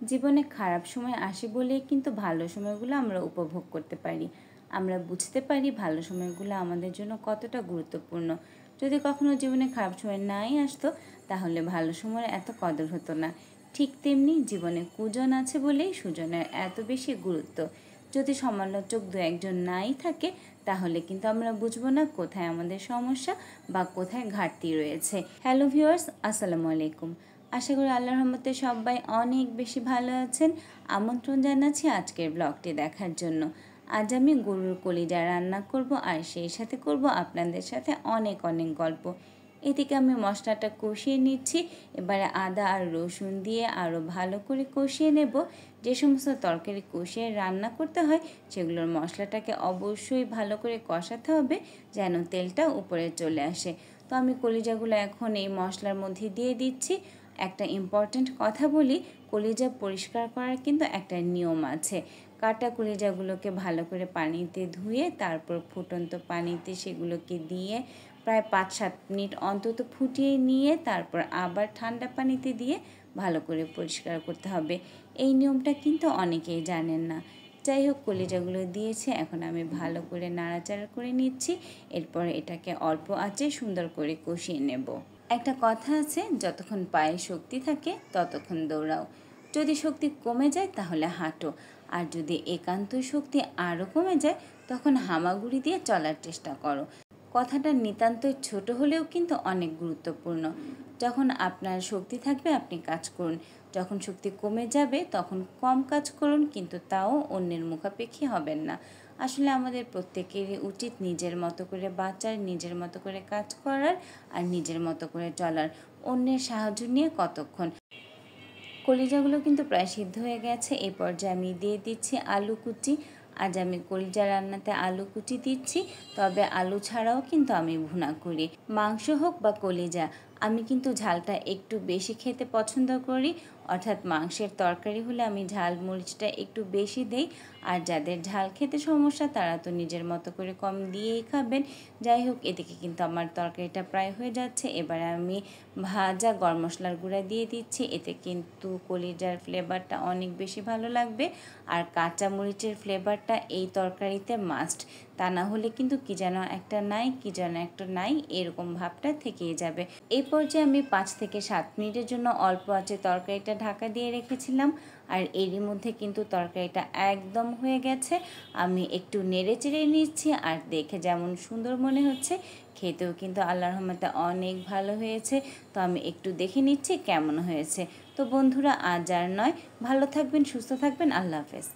জীবনে খারাপ সময় আসে বলেই কিন্তু ভালো সময়গুলো আমরা উপভোগ করতে পারি। আমরা বুঝতে পারি ভালো সময়গুলো আমাদের জন্য কতটা গুরুত্বপূর্ণ। যদি কখনো জীবনে খারাপ সময় নাই আসতো, তাহলে ভালো সময়ের এত কদর হতো না। ঠিক তেমনি জীবনে কুজন আছে বলেই সুজনের এত বেশি গুরুত্ব। যদি সমালোচক দু একজন নাই থাকে, তাহলে কিন্তু আমরা বুঝবো না কোথায় আমাদের সমস্যা বা কোথায় ঘাটতি রয়েছে। হ্যালো ভিউয়ার্স, আসসালামু আলাইকুম। আশা করি আল্লাহর রহমতে সবাই অনেক বেশি ভালো আছেন। আমন্ত্রণ জানাচ্ছি আজকের ব্লগটি দেখার জন্য। আজ আমি গরুর কলিজা রান্না করব, আর সেই সাথে করব আপনাদের সাথে অনেক অনেক গল্প। এদিকে আমি মশলাটা কষিয়ে নিচ্ছি। এবারে আদা আর রসুন দিয়ে আরও ভালো করে কষিয়ে নেব। যে সমস্ত তরকারি কষিয়ে রান্না করতে হয়, সেগুলোর মশলাটাকে অবশ্যই ভালো করে কষাতে হবে, যেন তেলটা উপরে চলে আসে। তো আমি কলিজাগুলো এখন এই মশলার মধ্যে দিয়ে দিচ্ছি। একটা ইম্পর্ট্যান্ট কথা বলি, কলিজা পরিষ্কার করার কিন্তু একটা নিয়ম আছে। কাটা কলিজাগুলোকে ভালো করে পানিতে ধুয়ে তারপর ফুটন্ত পানিতে সেগুলোকে দিয়ে প্রায় 5-7 মিনিট অন্তত ফুটিয়ে নিয়ে তারপর আবার ঠান্ডা পানিতে দিয়ে ভালো করে পরিষ্কার করতে হবে। এই নিয়মটা কিন্তু অনেকেই জানেন না। যাই হোক, কলিজাগুলো দিয়েছে, এখন আমি ভালো করে নাড়াচাড়া করে নিচ্ছি। এরপর এটাকে অল্প আঁচে সুন্দর করে কষিয়ে নেব। একটা কথা আছে, যতক্ষণ পায়ে শক্তি থাকে ততক্ষণ দৌড়াও। যদি শক্তি কমে যায় তাহলে হাঁটো, আর যদি একান্তই শক্তি আরও কমে যায় তখন হামাগুড়ি দিয়ে চলার চেষ্টা করো। কথাটা নিতান্তই ছোট হলেও কিন্তু অনেক গুরুত্বপূর্ণ। যখন আপনার শক্তি থাকবে আপনি কাজ করুন, যখন শক্তি কমে যাবে তখন কম কাজ করুন, কিন্তু তাও অন্যের মুখাপেক্ষী হবেন না। আসলে আমাদের প্রত্যেকেরই উচিত নিজের মতো করে বাঁচার, নিজের মতো করে কাজ করার, আর নিজের মতো করে চলার। অন্যের সাহায্য নিয়ে কতক্ষণ। কলিজাগুলো কিন্তু প্রায় সিদ্ধ হয়ে গেছে। এই পর্যায়ে আমি দিয়ে দিচ্ছি আলু কুচি। আজ আমি কলিজা রান্নাতে আলু কুচি দিচ্ছি, তবে আলু ছাড়াও কিন্তু আমি ভুনা করি। মাংস হোক বা কলিজা, আমি কিন্তু ঝালটা একটু বেশি খেতে পছন্দ করি। অর্থাৎ মাংসের তরকারি হলে আমি ঝাল মরিচটা একটু বেশি দেই। আর যাদের ঝাল খেতে সমস্যা তারা তো নিজের মতো করে কম দিয়েই খাবেন। যাই হোক, এদিকে কিন্তু আমার তরকারিটা প্রায় হয়ে যাচ্ছে। এবারে আমি ভাজা গরম মশলার গুঁড়া দিয়ে দিচ্ছি। এতে কিন্তু কলিজার ফ্লেভারটা অনেক বেশি ভালো লাগবে। আর কাঁচা মরিচের ফ্লেভারটা এই তরকারিতে মাস্ট। তা না হলে কিন্তু কি যেন একটা নাই এরকম ভাবটা থেকেই যাবে। এই পর্যায়ে আমি 5 থেকে 7 মিনিটের জন্য অল্প আঁচে তরকারিটা ঢাকা দিয়ে রেখেছিলাম। আর এরই মধ্যে কিন্তু তরকারিটা একদম হয়ে গেছে। আমি একটু নেড়ে চেড়ে নিচ্ছি, আর দেখে যেমন সুন্দর মনে হচ্ছে, খেতেও কিন্তু আল্লাহর রহমতে অনেক ভালো হয়েছে। তো আমি একটু দেখে নিচ্ছি কেমন হয়েছে। তো বন্ধুরা, আজ আর নয়, ভালো থাকবেন, সুস্থ থাকবেন, আল্লাহ হাফেজ।